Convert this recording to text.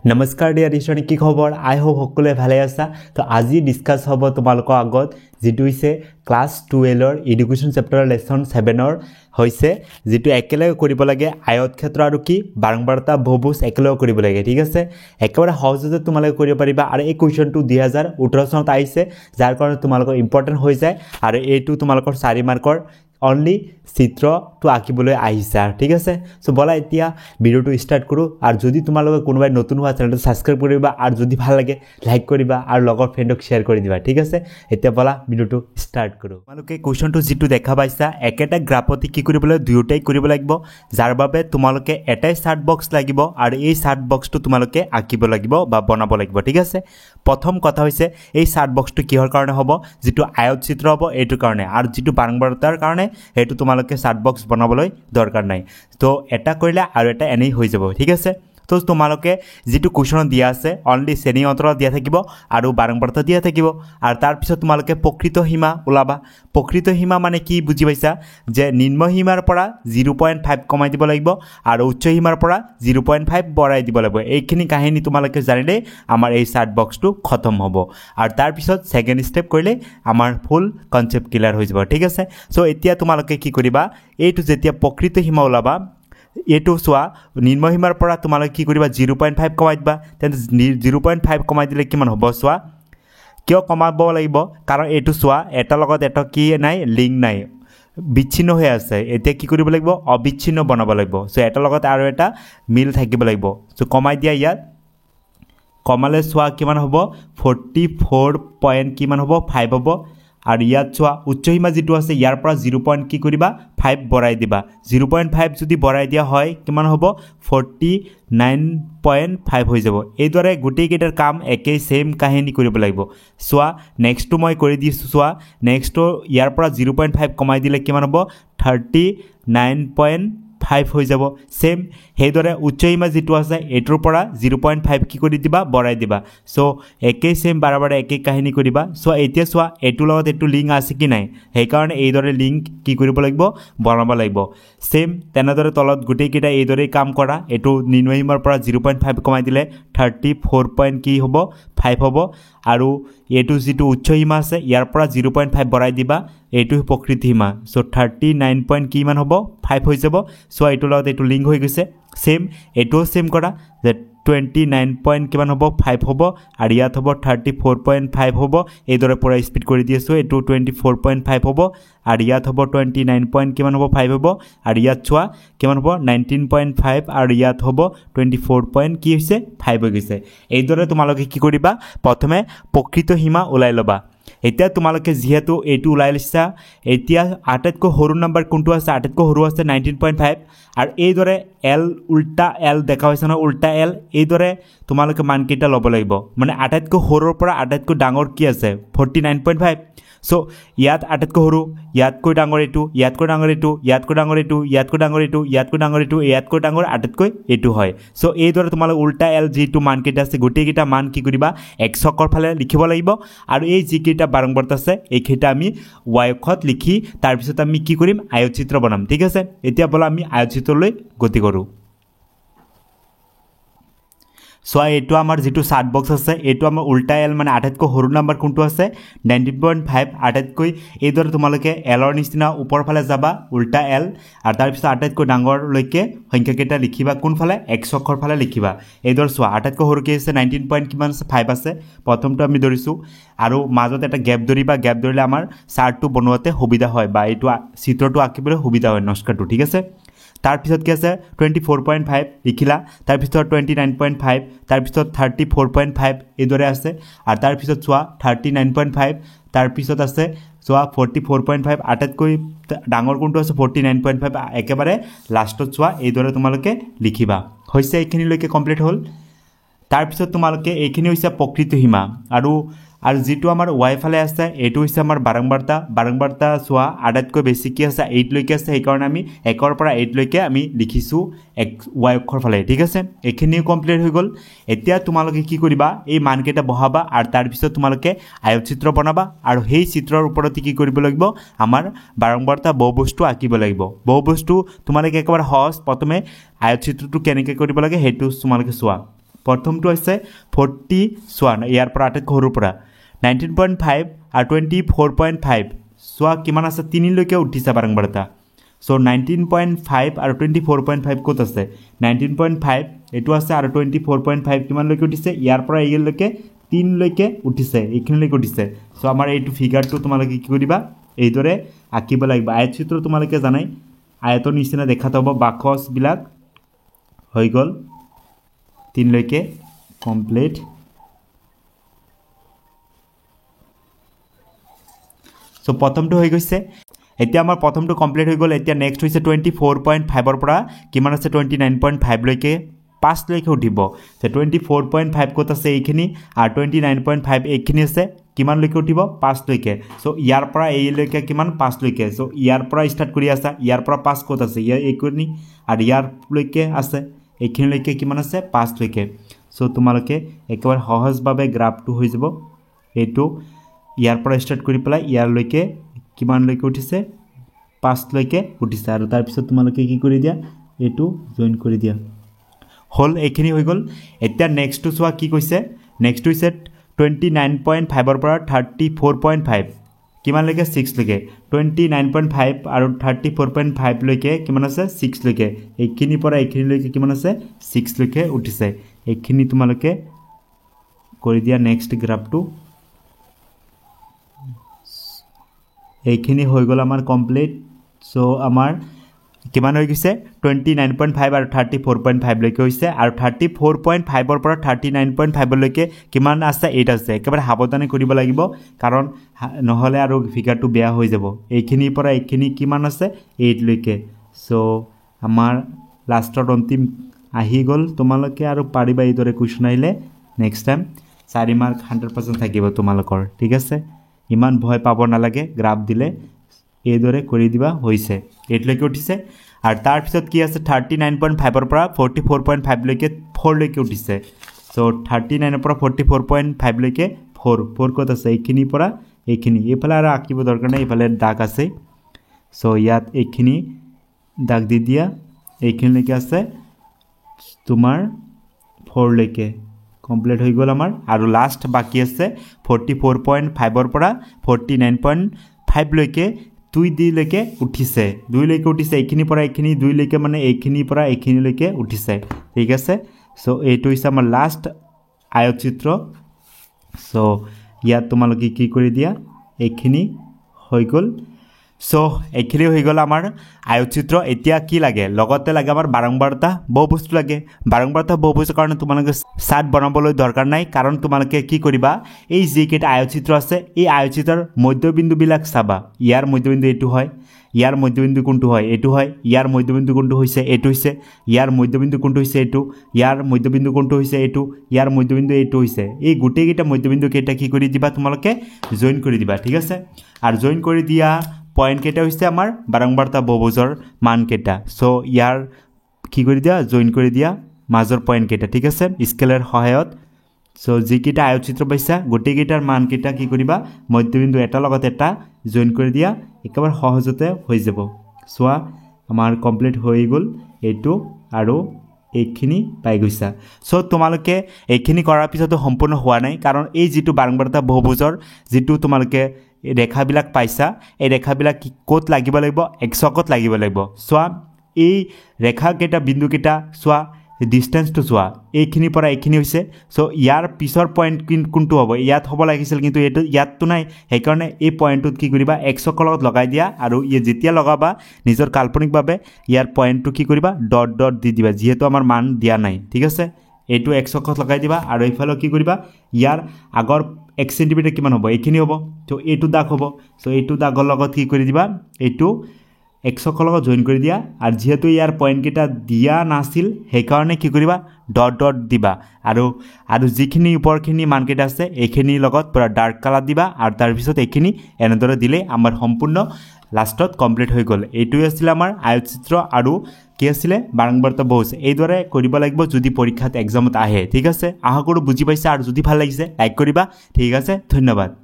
নমস্কাৰ ডিয়াৰ ৰিচনি কি খবৰ আই হোপ সকলোৱে ভালে আছা তো আজি ডিসকাস হ'ব তোমালোকৰ আগত যেটো হৈছে ক্লাস 12 ৰ এডুকেশন চেপ্টাৰৰ লেসন 7 ৰ হৈছে যেটো একেলগে কৰিব লাগে আয়ত ক্ষেত্ৰ আৰু কি বাৰংবাৰতা বহুভুজ একেলগে কৰিব লাগে ঠিক আছে একেবাৰে সহজতে তোমালোকে কৰিব পাৰিবা আৰু এই কোৱেশ্চনটো 2018 চনত আহিছে যাৰ কাৰণে তোমালোকৰ ইম্পৰ্টেন্ট হৈ যায় আৰু এইটো তোমালোকৰ 4 মাৰ্কৰ only চিত্ৰ তো আঁকিবলৈ আহিছে ঠিক আছে সো বলা এতিয়া ভিডিওটো স্টাৰ্ট কৰো আৰু যদি তোমালোকে কোনোবাই নতুন হোৱা চেনেলটো সাবস্ক্ৰাইব কৰিবা আৰু যদি ভাল লাগে লাইক কৰিবা আৰু লগৰ ফ্ৰেণ্ডক শেয়াৰ কৰি দিবা ঠিক আছে এতিয়া বলা ভিডিওটো স্টাৰ্ট কৰো তোমালোকে কোৱেশ্চনটো যেটো দেখা পাইছা একেটা গ্ৰাফতে কি কৰিবলৈ দুয়োটাই কৰিব লাগিব যাৰ বাবে তোমালোকে এটাই চাৰ্ট বক্স লাগিব আৰু এই চাৰ্ট বক্সটো তোমালোকে আঁকিব লাগিব বা বনাব লাগিব ঠিক আছে প্ৰথম কথা হৈছে এই চাৰ্ট বক্সটো কিহৰ কাৰণে হ'ব যেটো আয়ত চিত্ৰ হ'ব এইটো কাৰণে আৰু যেটো বাৰংবাৰতাৰ কাৰণে হেতু তোমালোকে চাৰ্ট বক্স বনাবলৈ দৰকাৰ নাই তো এটা কৰিলে আৰু এটা এনেই হৈ যাব ঠিক আছে তো তোমালোকে যেটো কোৱেশ্চন দিয়া আছে অনলি শ্ৰেণী অন্তৰাল দিয়া থাকিব আৰু বাৰংবাৰতা দিয়া থাকিব আৰু তাৰ পিছত তোমালোকে প্ৰকৃত সীমা উলাবা প্ৰকৃত সীমা মানে কি বুজি পাইছা যে নিম্ন সীমাৰ পৰা 0.5 কমাই দিব লাগিব আৰু উচ্চ সীমাৰ পৰা 0.5 বঢ়াই দিব লাগিব এইখিনি কাহিনী তোমালোকে জানিলে আমাৰ এই চাৰ্ট বক্সটো খতম হ'ব আৰু তাৰ পিছত সেকেন্ড স্টেপ কৰিলে আমাৰ ফুল কনসেপ্ট ক্লিয়াৰ হৈ যাব ঠিক আছে সো এতিয়া তোমালোকে কি কৰিবা এইটো যেতিয়া প্ৰকৃত সীমা উলাবা এটো সোয়া নিম্ন সীমাৰ পৰা তোমালোকে কি কৰিবা 0.5 কমাই দিবা তেনে 0.5 কমাই দিলে কিমান হ'ব সোয়া কিয় কমাব লাগিব কাৰণ এটো সোয়া এটা লগত এটা কি নাই লিংক নাই বিচ্ছিন্ন হৈ আছে এতিয়া কি কৰিব লাগিব অবিচ্ছিন্ন বনাব লাগিব সো এটা লগত আৰু এটা মিল থাকিব লাগিব সো কমাই দিয়া ইয়াত কমালে সোয়া কিমান হ'ব 44 পইণ্ট কিমান হ'ব 5 হ'ব আৰু ইয়াত সোয়া উচ্চ সীমা যেটো আছে ইয়াৰ পৰা 0. কি কৰিবা 5 বঢ়াই দিবা 0.5 যদি বঢ়াই দিয়া হয় কিমান হ'ব 49.5 হৈ যাব এইদৰে গুটেই কেইটাৰ কাম একেই সেম কাহিনী কৰিব লাগিব সোয়া নেক্সটটো মই কৰি দিছো সোয়া নেক্সটটো ইয়াৰ পৰা 0.5 কমাই দিলে কিমান হ'ব 39.5 হৈ যাব সেম হেদৰে উচ্চ সীমা যেটো আছে এটোৰ পৰা 0.5 কি কৰি দিবা বঢ়াই দিবা সো একেই সেম বাৰবাৰে একেই কাহিনী কৰিবা সো এতিয়া সোয়া এটোৰ লগত এটো লিংক আছে কি নাই সেই কাৰণে এইদৰে লিংক কি কৰিব লাগিব বনাব লাগিব সেম তেনদৰে তলত গুটেই কেইটা এইদৰে কাম কৰা এটো নিম্ন সীমাৰ পৰা 0.5 কমাই দিলে 34. কি হ'ব 5 হ'ব আৰু এটো যেটো উচ্চ সীমা আছে ইয়াৰ পৰা 0.5 বঢ়াই দিবা এটো প্ৰকৃত সীমা সো 39. কি মান হ'ব 5 হৈ যাব সো এটো লগত এটো লিংক হৈ গৈছে সেম এটো সেম কৰা যে 29. কিমান হ'ব 5 হ'ব আৰু ইয়াত হ'ব 34.5 হ'ব এইদৰে পৰা স্পিড কৰি দিছো এটো 24.5 হ'ব আৰু ইয়াত হ'ব 29. কিমান হ'ব 5 হ'ব আৰু ইয়াত চোৱা কিমান হ'ব 19.5 আৰু ইয়াত হ'ব 24. কি হৈছে 5 হৈ গৈছে এইদৰে তোমালোকে কি কৰিবা প্ৰথমে প্ৰকৃত সীমা উলাই লবা এতিয়া তোমালোকে যেহেতু এটো উলাই লিছা এতিয়া আটাইতকৈ সৰু নম্বৰ কোনটো আছে আটাইতকৈ সৰু আছে 19.5 আৰু এইদৰে এল উল্টা এল দেখা হৈছে না উল্টা এল এইদৰে তোমালোকে মান কেইটা ল'ব লাগিব মানে আটাইতকৈ সৰুৰ পৰা আটাইতকৈ ডাঙৰ কি আছে 49.5 সো ইয়াত আটাইতকৈ সৰু ইয়াতকৈ ডাঙৰ এটো ইয়াতকৈ ডাঙৰ এটো ইয়াতকৈ ডাঙৰ এটো ইয়াতকৈ ডাঙৰ এটো ইয়াতকৈ ডাঙৰ এটো ইয়াতকৈ ডাঙৰ আটাইতকৈ এটো হয় সো এইদৰে তোমালোকে উল্টা এল যেটো মান কেইটা আছে গোটেই কেইটা মান কি কৰিবা x অক্ষৰ ফালে লিখিব লাগিব আৰু এই যি কেইটা বাৰংবাৰতা আছে এইকেইটা আমি y অক্ষত লিখি তাৰ পিছত আমি কি কৰিম আয়ত চিত্ৰ বনাম ঠিক আছে এতিয়া বলা আমি আয়ত চিত্ৰলৈ গতি কৰো সো এটো আমাৰ যেটো চাৰ্ট বক্স আছে এটো আমাৰ উল্টা এল মানে আটাইতকৈ সৰু নম্বৰ কোনটো আছে 19.5 আটাইতকৈ এইদৰে তোমালোকে এলৰ নিচিনা ওপৰ ফালে যাবা উল্টা এল আৰু তাৰ পিছত আটাইতকৈ ডাঙৰ লৈকে সংখ্যা কেইটা লিখিবা কোন ফালে x অক্ষৰ ফালে লিখিবা এইদৰ সোৱা আটাইতকৈ সৰু কি আছে 19. কিমান আছে 5 আছে প্ৰথমটো আমি ধৰিছো আৰু মাজত এটা গ্যাপ ধৰিবা গ্যাপ ধৰিলে আমাৰ চাৰ্টটো বনোৱাতে সুবিধা হয় বা এইটো চিত্ৰটো আঁকিবলৈ সুবিধা হয় নস্কাটো ঠিক আছে তাৰ পিছত কি আছে 24.5 লিখিলা তাৰ পিছত 29.5 তাৰ পিছত 34.5 এইদৰে আছে আৰু তাৰ পিছত চোৱা 39.5 তাৰ পিছত আছে চোৱা 44.5 আটাইতকৈ ডাঙৰ কোনটো আছে 49.5 একেবাৰে লাষ্টত চোৱা এইদৰে তোমালোকে লিখিবা হৈছে এইখিনি লৈকে কমপ্লিট হ'ল তাৰ পিছত তোমালোকে এইখিনি হৈছে প্ৰকৃত সীমা আৰু যেটো আমাৰ y ফালে আছে এটো হৈছে আমাৰ বাৰংবাৰতা সোয়া আটাইতকৈ বেছি কি আছে 8 লৈকে আছে এই কাৰণে আমি 1 ৰ পৰা 8 লৈকে আমি লিখিছো y অক্ষৰ ফালে ঠিক আছে এইখিনি কমপ্লিট হৈ গল এতিয়া তোমালোকে কি কৰিবা এই মান কেইটা বহাবা আৰু তাৰ পিছত তোমালোকে আয়ত চিত্ৰ বনাবা আৰু সেই চিত্ৰৰ ওপৰত কি কৰিব লাগিব আমাৰ বাৰংবাৰতা বহুবস্তু আঁকিব লাগিব বহুবস্তু তোমালোকে একেবাৰে সহজ প্ৰথমে আয়ত চিত্ৰটো কেনেকৈ কৰিব লাগে হেতু তোমালোকে চোৱা প্ৰথমটো আছে 40 চোৱা ইয়াৰ পৰা আটাইতকৈ সৰুৰ পৰা 19.5 আৰু 24.5 চোৱা কিমান আছে 3 লৈকে উঠিছে বাৰংবাৰতা সো 19.5 আৰু 24.5 ক'ত আছে 19.5 এটো আছে আৰু 24.5 কিমান লৈকে উঠিছে ইয়াৰ পৰা এই লৈকে 3 লৈকে উঠিছে এইখিনিলৈকে উঠিছে সো আমাৰ এইটো ফিগাৰটো তোমালোকে কি কৰিবা এইদৰে আঁকিব লাগিব আয়তচিত্ৰ তোমালোকে জানাই আয়তৰ নিচিনা দেখাত হ'ব বাকস বিলাক হৈ গল 3 লৈকে কমপ্লিট সো প্ৰথমটো হৈ গৈছে এতিয়া আমাৰ প্ৰথমটো কমপ্লিট হৈ গল এতিয়া নেক্সট হৈছে 24.5 ৰ পৰা কিমান আছে 29.5 লৈকে 5 লৈকে উঠিব যে 24.5 ক'ত আছে এইখিনি আৰু 29.5 এইখিনি আছে কিমান লৈকে উঠিব 5 লৈকে সো ইয়াৰ পৰা এই লৈকে কিমান 5 লৈকে সো ইয়াৰ পৰা স্টাৰ্ট কৰি আছে ইয়াৰ পৰা 5 ক'ত আছে ইয়াৰ এইখিনি আৰু ইয়াৰ লৈকে আছে এইখিনি লৈকে কিমান আছে 5 লৈকে সো তোমালোকে একেবাৰে সহজভাৱে গ্ৰাফটো হৈ যাব এইটো ইয়াৰ পৰা স্টাৰ্ট কৰি পেলাই ইয়াৰ লৈকে কিমান লৈকে উঠিছে 5 লৈকে উঠিছে আৰু তাৰ পিছত তোমালোকে কি কৰি দিয়া এইটো জয়েন কৰি দিয়া হল এইখিনি হৈ গল এতিয়া নেক্সটটো চোৱা কি কৈছে নেক্সট হৈছে 29.5 ৰ পৰা 34.5 কিমান লৈকে 6 লৈকে 29.5 আৰু 34.5 লৈকে কিমান আছে 6 লৈকে এইখিনি পৰা এইখিনি লৈকে কিমান আছে 6 লৈকে উঠিছে এইখিনি তোমালোকে কৰি দিয়া নেক্সট গ্ৰাফটো এইখিনি হৈ গল আমাৰ কমপ্লিট সো আমাৰ কিমান হৈ গৈছে 29.5 আৰু 34.5 লৈকে হৈছে আৰু 34.5 ৰ পৰা 39.5 লৈকে কিমান আছে 8 আছে একেবাৰে সাৱধানে কৰিব লাগিব কাৰণ নহলে আৰু ফিগাৰটো বেয়া হৈ যাব এইখিনিৰ পৰা এইখিনি কিমান আছে 8 লৈকে সো আমাৰ লাষ্টৰ অন্তিম আহি গল তোমালোকে আৰু পাৰিবা এইদৰে কোৱেশ্চন আহিলে নেক্সট টাইম 4 মাৰ্ক 100% থাকিব তোমালোকৰ ঠিক আছে ইমান ভয় পাব নালাগে গ্ৰাফ দিলে এইদৰে কৰি দিবা হৈছে 8 লৈকে উঠিছে আৰু তাৰ পিছত কি আছে 39.5 ৰ পৰা 44.5 লৈকে 4 লৈকে উঠিছে সো 39 ৰ পৰা 44.5 লৈকে 4 ক'ত আছে এইখিনি পৰা এইখিনি এইফালে আৰু আঁকিব দৰকাৰ নাই এইফালে দাগ আছে সো ইয়াত এইখিনি দাগ দি দিয়া এইখিনি লৈকে আছে তোমাৰ 4 লৈকে কমপ্লিট হৈ গল আমাৰ আৰু লাষ্ট বাকি আছে 44.5 ৰ পৰা 49.5 লৈকে 2 লৈকে উঠিছে 2 লৈকে উঠিছে এইখিনি পৰা এইখিনি 2 লৈকে মানে এইখিনি পৰা এইখিনি লৈকে উঠিছে ঠিক আছে সো এইটো হৈছে আমাৰ লাষ্ট আয়তচিত্ৰ সো ইয়াত তোমালোকে কি কৰি দিয়া এইখিনি হৈ গল সো এইখিনি হৈ গল আমাৰ আয়তচিত্ৰ এতিয়া কি লাগে লগতে লাগে আমাৰ বাৰংবাৰতা বহুবস্তু লাগে বাৰংবাৰতা বহুবস্তুৰ কাৰণে তোমালোকে চাৰ্ট বনাবলৈ দৰকাৰ নাই কাৰণ তোমালোকে কি কৰিবা এই যে কেইটা আয়তচিত্ৰ আছে এই আয়তচিত্ৰৰ মধ্যবিন্দুবিলাক চাবা ইয়াৰ মধ্যবিন্দু এইটো হয় ইয়াৰ মধ্যবিন্দু কোনটো হয় এইটো হয় ইয়াৰ মধ্যবিন্দু কোনটো হৈছে এইটো হৈছে ইয়াৰ মধ্যবিন্দু কোনটো হৈছে এইটো ইয়াৰ মধ্যবিন্দু কোনটো হৈছে এইটো ইয়াৰ মধ্যবিন্দু এইটো হৈছে এই গোটেই কেইটা মধ্যবিন্দু কেইটা কি কৰি দিবা তোমালোকে জয়েন কৰি দিবা ঠিক আছে আৰু জয়েন কৰি দিয়া পয়েন্ট কেইটা হৈছে আমাৰ বাৰংবাৰতা বহুভুজৰ মান কেইটা সো ইয়াৰ কি কৰি দিয়া জয়েন কৰি দিয়া মাজৰ পয়েন্ট কেইটা ঠিক আছে স্কেলাৰ সহায়ত সো যি কেইটা আয়তচিত্ৰ পাইছা গোটেই কেইটাৰ মান কেইটা কি কৰিবা মধ্যবিন্দু এটা লগত এটা জয়েন কৰি দিয়া একেবাৰে সহজতে হৈ যাব সোৱা আমাৰ কমপ্লিট হৈ গল এইটো আৰু এইখিনি পাই গৈছা সো তোমালোকে এইখিনি কৰাৰ পিছতো সম্পূৰ্ণ হোৱা নাই কাৰণ এই যেটো বাৰংবাৰতা বহুভুজৰ যেটো তোমালোকে ৰেখাবিলাক পাইছা এই ৰেখাবিলাক কোত লাগিব লাগিব এক্সকত লাগিব লাগিব সোৱা এই ৰেখা কেইটা বিন্দু কেইটা সোৱা ডিসটেন্সটো সোৱা এইখিনি পৰা এইখিনি হৈছে সো ইয়াৰ পিছৰ পয়েন্ট কোনটো হ'ব ইয়াত হ'ব লাগিছিল কিন্তু এটো ইয়াতটো নাই সেই কাৰণে এই পয়েন্টত কি কৰিবা এক্সকৰ লগত লগাই দিয়া আৰু ই যেতিয়া লগাবা নিজৰ কাল্পনিকভাৱে ইয়াৰ পয়েন্টটো কি কৰিবা ডট ডট দি দিবা যেহেতু আমাৰ মান দিয়া নাই ঠিক আছে এইটো এক্সকত লগাই দিবা আৰু এইফালে কি কৰিবা ইয়াৰ আগৰ 1 সেন্টিমিটাৰ কিমান হ'ব এইখিনি হ'ব তো এইটো দাগ হ'ব সো এইটো দাগৰ লগত কি কৰি দিবা এইটো এক্সকৰ লগত জয়েন কৰি দিয়া আৰু যেহেতু ইয়াৰ পয়েন্ট কেইটা দিয়া নাছিল সেই কাৰণে কি কৰিবা ডট ডট দিবা আৰু যিখিনি উপৰখিনি মান কেইটা আছে এইখিনি লগত পুৰা ডাৰ্ক কালাৰ দিবা আৰু তাৰ পিছত এইখিনি এনেদৰে দিলে আমাৰ সম্পূৰ্ণ লাষ্টত কমপ্লিট হৈ গল এইটোই আছিল আমাৰ আয়তচিত্ৰ আৰু কি আছিলে বাৰংবাৰতা বহুভুজ এইদৰে কৰিব লাগিব যদি পৰীক্ষাত এক্সামত আহে ঠিক আছে আশা কৰো বুজি পাইছা আৰু যদি ভাল লাগিছে লাইক কৰিবা ঠিক আছে ধন্যবাদ